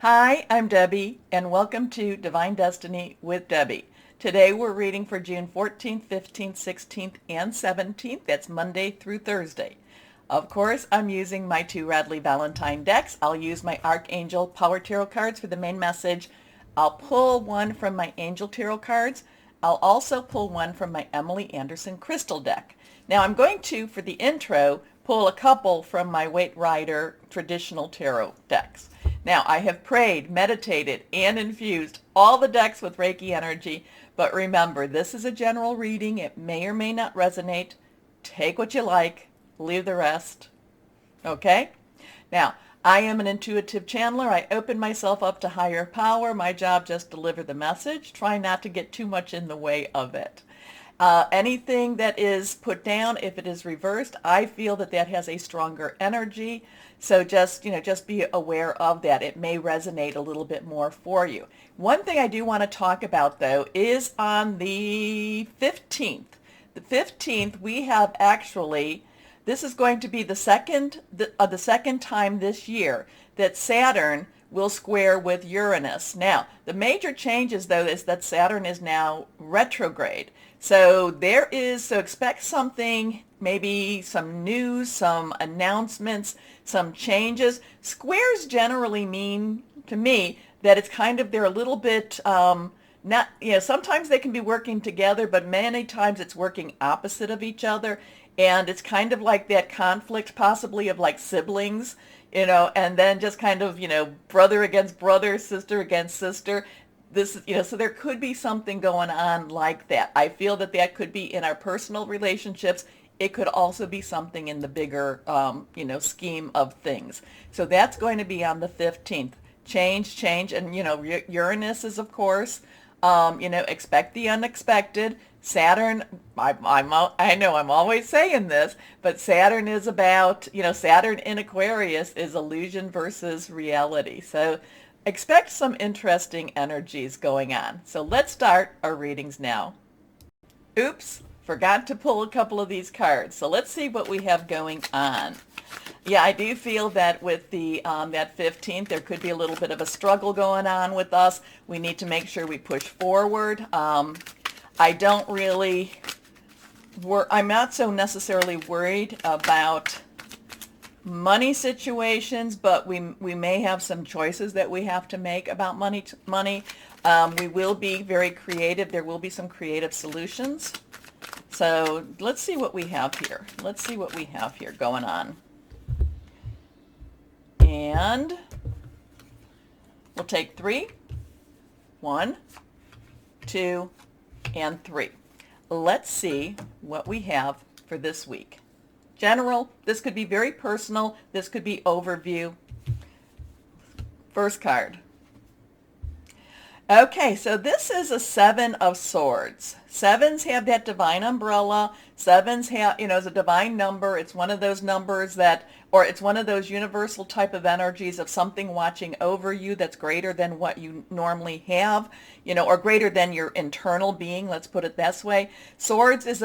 Hi, I'm Debbie, and welcome to Divine Destiny with Debbie. Today we're reading for June 14th, 15th, 16th, and 17th. That's Monday through Thursday. Of course, I'm using my two Radley Valentine decks. I'll use my Archangel Power Tarot cards for the main message. I'll pull one from my Angel Tarot cards. I'll also pull one from my Emily Anderson Crystal deck. Now I'm going to, for the intro, pull a couple from my Waite Rider traditional tarot decks. Now, I have prayed, meditated, and infused all the decks with Reiki energy, but remember, this is a general reading. It may or may not resonate. Take what you like, leave the rest. Okay? Now, I am an intuitive channeler. I open myself up to higher power. My job just deliver the message. Try not to get too much in the way of it. Anything that is put down, if it is reversed, I feel that that has a stronger energy. So just be aware of that. It may resonate a little bit more for you. One thing I do want to talk about, though, is on the 15th. The 15th, we have actually, this is going to be the second time this year that Saturn will square with Uranus. Now, the major changes, though, is that Saturn is now retrograde. So expect something, maybe some news, some announcements, some changes. Squares generally mean, to me, that it's kind of, they're a little bit, not, sometimes they can be working together, but many times it's working opposite of each other. And it's kind of like that conflict possibly of like siblings, and then just kind of, brother against brother, sister against sister. So there could be something going on like that. I feel that that could be in our personal relationships. It could also be something in the bigger, scheme of things. So that's going to be on the 15th. Change, and, Uranus is, of course, expect the unexpected. Saturn, I know I'm always saying this, but Saturn is about, Saturn in Aquarius is illusion versus reality. So expect some interesting energies going on. So let's start our readings now. Oops, forgot to pull a couple of these cards. So let's see what we have going on. Yeah, I do feel that with the that 15th, there could be a little bit of a struggle going on with us. We need to make sure we push forward. I'm not so necessarily worried about money situations, but we may have some choices that we have to make about money. We will be very creative. There will be some creative solutions. So let's see what we have here. Let's see what we have here going on. And we'll take 3, 1, 2, and 3. Let's see what we have for this week. General, this could be very personal. This could be overview. First card. Okay, so this is a 7 of Swords. Sevens have that divine umbrella. Sevens have, is a divine number. It's one of those numbers or it's one of those universal type of energies of something watching over you that's greater than what you normally have, or greater than your internal being. Let's put it this way. Swords is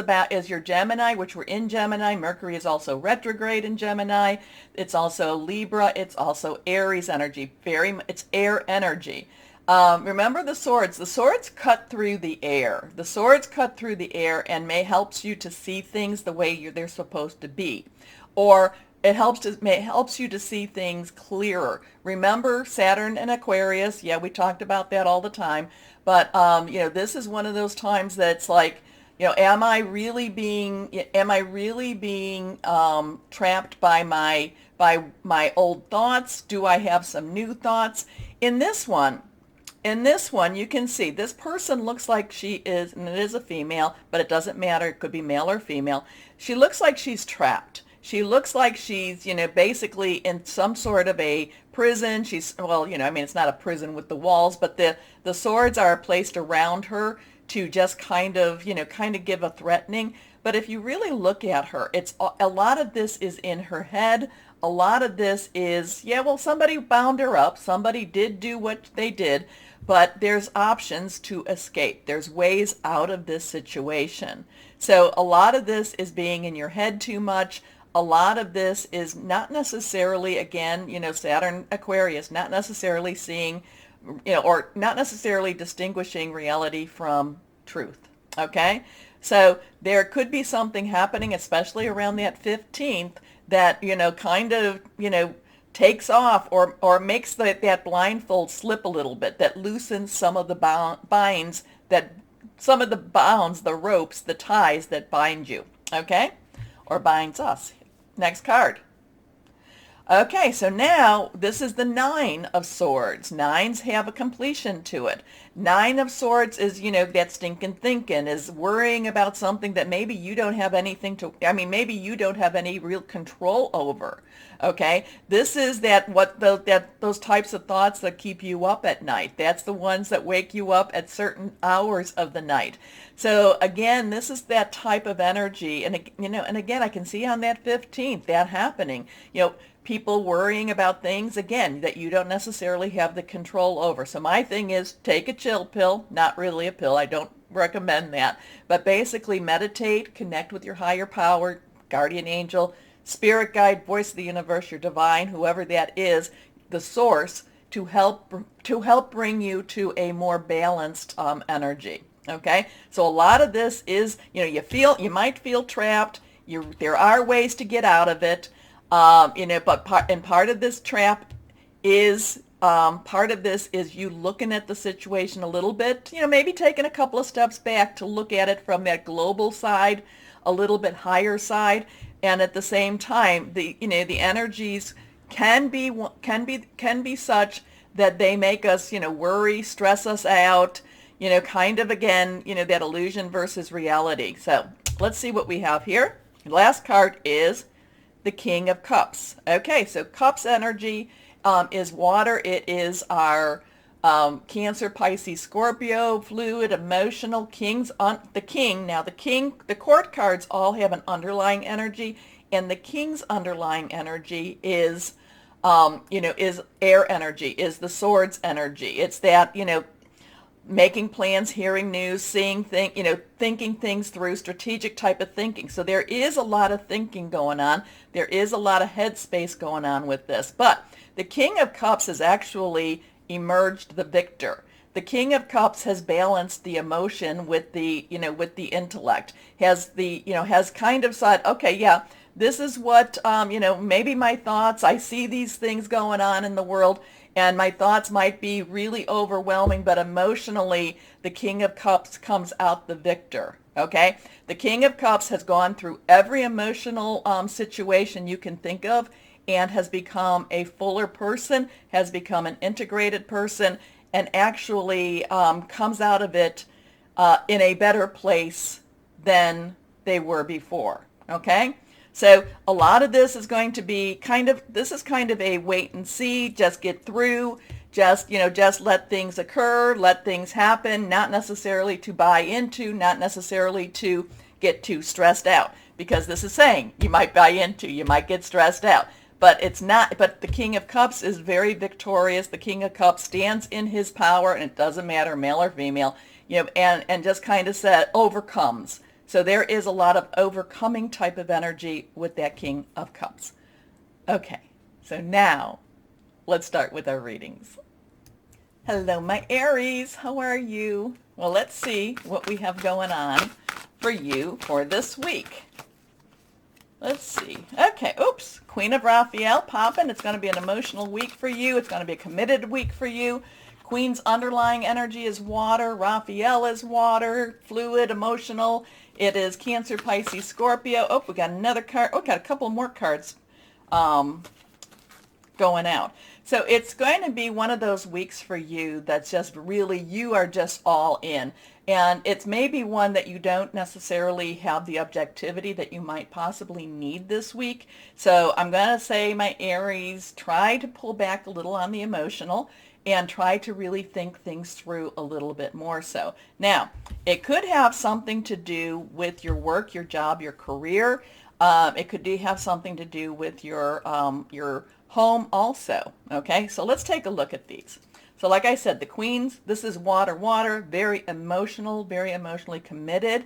your Gemini, which we're in Gemini. Mercury is also retrograde in Gemini. It's also Libra. It's also Aries energy. It's air energy. Remember the swords. The swords cut through the air. The swords cut through the air and helps you to see things the way they're supposed to be. Or it helps you to see things clearer. Remember Saturn and Aquarius. Yeah, we talked about that all the time. But, this is one of those times that's like, am I really being trapped by my old thoughts? Do I have some new thoughts? In this one, you can see this person looks like she is, and it is a female, but it doesn't matter. It could be male or female. She looks like she's trapped. She looks like she's, basically in some sort of a prison. It's not a prison with the walls, but the swords are placed around her to just kind of give a threatening. But if you really look at her, a lot of this is in her head. A lot of this is, somebody bound her up. Somebody did do what they did. But there's options to escape. There's ways out of this situation. So a lot of this is being in your head too much. a lot of this is not necessarily, again, Saturn Aquarius, not necessarily seeing, or not necessarily distinguishing reality from truth. Okay? So there could be something happening, especially around that 15th, that, kind of, takes off or makes that blindfold slip a little bit, that loosens some of the binds, some of the bounds, the ropes, the ties that bind you, okay? Or binds us. Next card. Okay, so now this is the Nine of Swords. Nines have a completion to it. Nine of Swords is, that stinking thinking, is worrying about something that maybe you don't have maybe you don't have any real control over. Okay, this is those types of thoughts that keep you up at night. That's the ones that wake you up at certain hours of the night. So again, this is that type of energy, and again, I can see on that 15th that happening. People worrying about things, again, that you don't necessarily have the control over. So my thing is, take a chill pill, not really a pill. I don't recommend that. But basically meditate, connect with your higher power, guardian angel, spirit guide, voice of the universe, your divine, whoever that is, the source, to help bring you to a more balanced energy. Okay? So a lot of this is, you might feel trapped. There are ways to get out of it. But part of this trap is, part of this is you looking at the situation a little bit, maybe taking a couple of steps back to look at it from that global side, a little bit higher side, and at the same time, the energies can be such that they make us, worry, stress us out, kind of, again, that illusion versus reality. So let's see what we have here. The last card is the King of Cups. Okay, so Cups energy is water. It is our Cancer, Pisces, Scorpio, fluid, emotional, the King. Now the court cards all have an underlying energy, and the King's underlying energy is, is air energy, is the Swords energy. It's that, making plans, hearing news, seeing things, thinking things through, strategic type of thinking. So there is a lot of thinking going on. There is a lot of headspace going on with this. But the King of Cups has actually emerged the victor. The King of Cups has balanced the emotion with the intellect. Has kind of said, okay, yeah, this is what, maybe my thoughts, I see these things going on in the world, and my thoughts might be really overwhelming, but emotionally, the King of Cups comes out the victor, okay? The King of Cups has gone through every emotional situation you can think of and has become a fuller person, has become an integrated person, and actually comes out of it in a better place than they were before, okay? So a lot of this is going to be kind of a wait and see, just get through, just let things occur, let things happen, not necessarily to buy into, not necessarily to get too stressed out, because this is saying you might buy into, you might get stressed out, but it's not, but the King of Cups is very victorious. The King of Cups stands in his power, and it doesn't matter male or female, and just kind of said overcomes. So there is a lot of overcoming type of energy with that King of Cups. Okay, so now let's start with our readings. Hello, my Aries. How are you? Well, let's see what we have going on for you for this week. Let's see. Okay, oops. Queen of Raphael popping. It's going to be an emotional week for you. It's going to be a committed week for you. Queen's underlying energy is water. Raphael is water, fluid, emotional. It is Cancer, Pisces, Scorpio. Oh, we got another card. Oh, got a couple more cards going out. So it's going to be one of those weeks for you that's just really, you are just all in. And it's maybe one that you don't necessarily have the objectivity that you might possibly need this week. So I'm going to say, my Aries, try to pull back a little on the emotional and try to really think things through a little bit more so. Now, it could have something to do with your work, your job, your career. It could have something to do with your home also. Okay, so let's take a look at these. So like I said, the Queens, this is water, very emotional, very emotionally committed.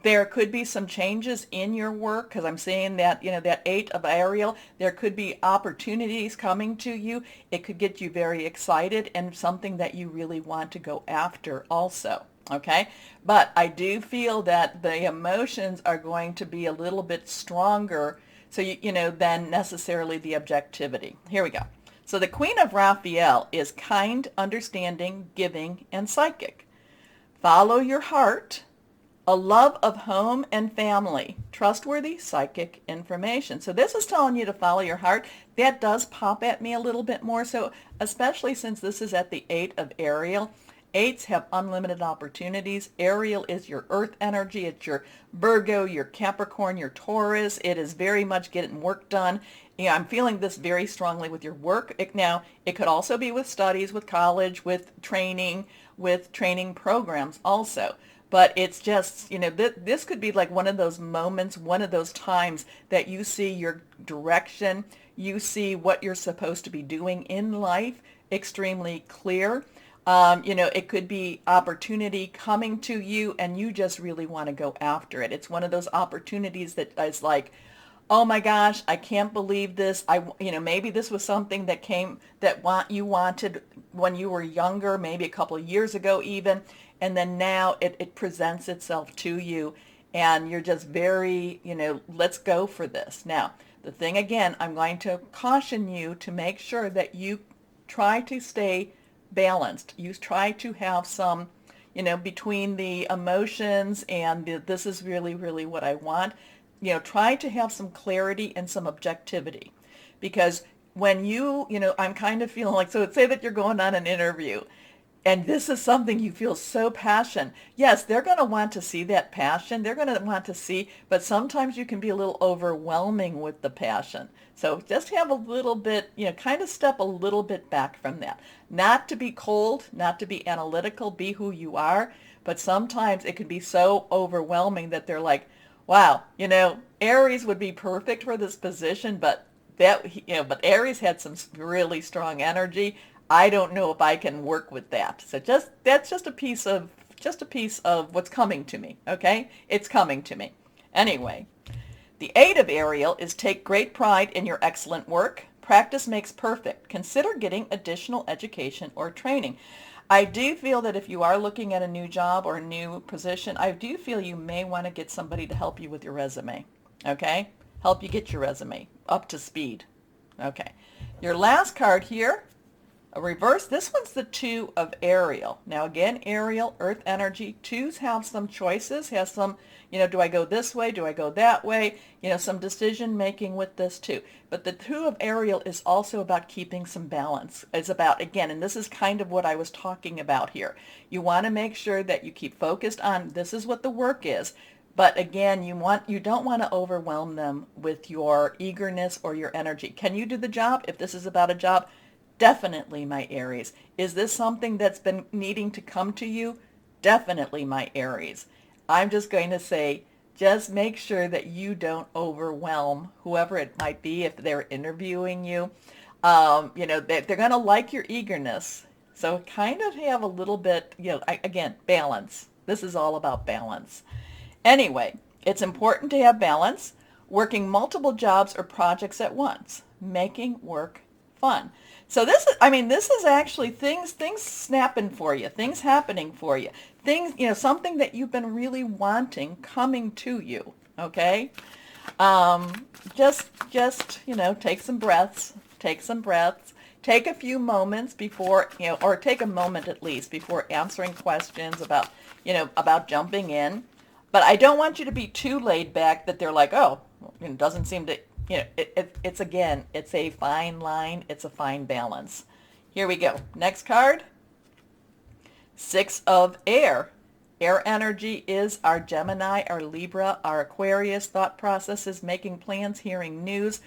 There could be some changes in your work because I'm seeing that, that 8 of Ariel, there could be opportunities coming to you. It could get you very excited and something that you really want to go after also. Okay, but I do feel that the emotions are going to be a little bit stronger, so than necessarily the objectivity. Here we go. So the Queen of Raphael is kind, understanding, giving, and psychic. Follow your heart, a love of home and family, trustworthy psychic information. So this is telling you to follow your heart. That does pop at me a little bit more, so especially since this is at the 8 of Ariel. 8s have unlimited opportunities. Ariel is your earth energy. It's your Virgo, your Capricorn, your Taurus. It is very much getting work done. Yeah, I'm feeling this very strongly with your work. Now, it could also be with studies, with college, with training programs also. But it's just, this could be like one of those moments, one of those times that you see your direction, you see what you're supposed to be doing in life extremely clear. It could be opportunity coming to you and you just really want to go after it. It's one of those opportunities that is like, oh my gosh, I can't believe this. Maybe this was something that you wanted when you were younger, maybe a couple of years ago even, and then now it presents itself to you and you're just very, let's go for this. Now, the thing again, I'm going to caution you to make sure that you try to stay balanced. You try to have some, between the emotions and this is really, really what I want. Try to have some clarity and some objectivity. Because when I'm kind of feeling like, so say that you're going on an interview and this is something you feel so passionate. Yes, they're going to want to see that passion. They're going to want to see, but sometimes you can be a little overwhelming with the passion. So just have a little bit, kind of step a little bit back from that. Not to be cold, not to be analytical, be who you are. But sometimes it can be so overwhelming that they're like, wow, Aries would be perfect for this position, but but Aries had some really strong energy. I don't know if I can work with that. So that's just a piece of what's coming to me, okay? It's coming to me. Anyway, the 8 of Ariel is take great pride in your excellent work. Practice makes perfect. Consider getting additional education or training. I do feel that if you are looking at a new job or a new position, I do feel you may want to get somebody to help you with your resume, okay? Help you get your resume up to speed, okay? Your last card here, a reverse. This one's the 2 of Ariel. Now again, Ariel, earth energy. 2s have some choices, has some, do I go this way? Do I go that way? Some decision making with this too. But the 2 of Ariel is also about keeping some balance. It's about, again, and this is kind of what I was talking about here. You want to make sure that you keep focused on this is what the work is. But again, you don't want to overwhelm them with your eagerness or your energy. Can you do the job? If this is about a job, definitely, my Aries. Is this something that's been needing to come to you? Definitely, my Aries. I'm just going to say, just make sure that you don't overwhelm whoever it might be if they're interviewing you. They're going to like your eagerness. So kind of have a little bit, again, balance. This is all about balance. Anyway, it's important to have balance, working multiple jobs or projects at once, making work fun. So this is actually things snapping for you, things happening for you, things, something that you've been really wanting coming to you, okay? Just, take some breaths, take a few moments before, or take a moment at least before answering questions about jumping in. But I don't want you to be too laid back that they're like, oh, it doesn't seem to, it's again, it's a fine line. It's a fine balance. Here we go. Next card. 6 of Air. Air energy is our Gemini, our Libra, our Aquarius. Thought processes, making plans, hearing news.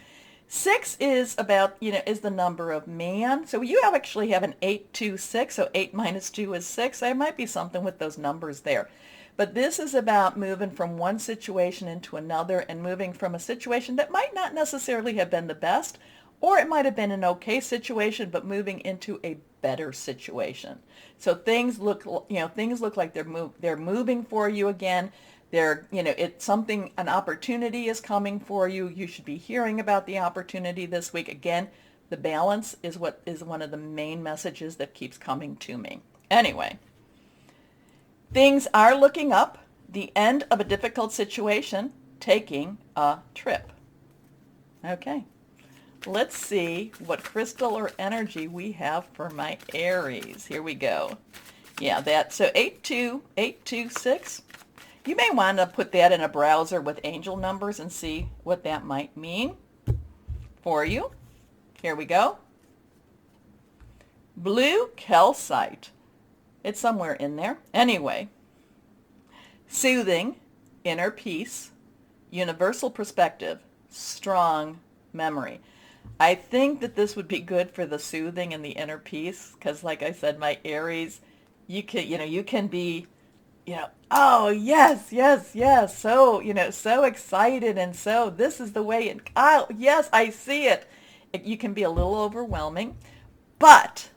6 is about, is the number of man. So you actually have an 8, 2, 6. So 8 minus 2 is 6. There might be something with those numbers there. But this is about moving from one situation into another and moving from a situation that might not necessarily have been the best, or it might have been an okay situation, but moving into a better situation. So things look like they're moving for you again. It's something, an opportunity is coming for you. You should be hearing about the opportunity this week. Again, the balance is what is one of the main messages that keeps coming to me. Anyway, things are looking up. The end of a difficult situation, taking a trip. Okay, let's see what crystal or energy we have for my Aries. Here we go. Yeah, so 82826. You may want to put that in a browser with angel numbers and see what that might mean for you. Here we go. Blue calcite. It's somewhere in there. Anyway, soothing, inner peace, universal perspective, strong memory. I think that this would be good for the soothing and the inner peace because, like I said, my Aries, you can be, oh, yes, yes, yes. So, so excited. And so this is the way oh, yes, I see it. You can be a little overwhelming. But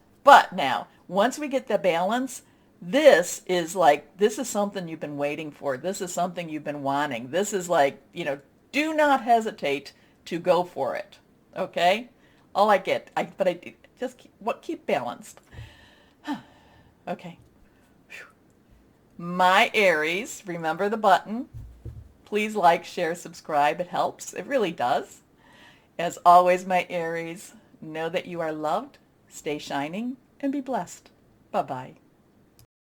now, once we get the balance, this is something you've been waiting for. This is something you've been wanting. This is do not hesitate to go for it. Okay? All I get, but I just keep balanced. Okay. My Aries, remember the button. Please like, share, subscribe. It helps. It really does. As always, my Aries, know that you are loved, stay shining, and be blessed. Bye-bye.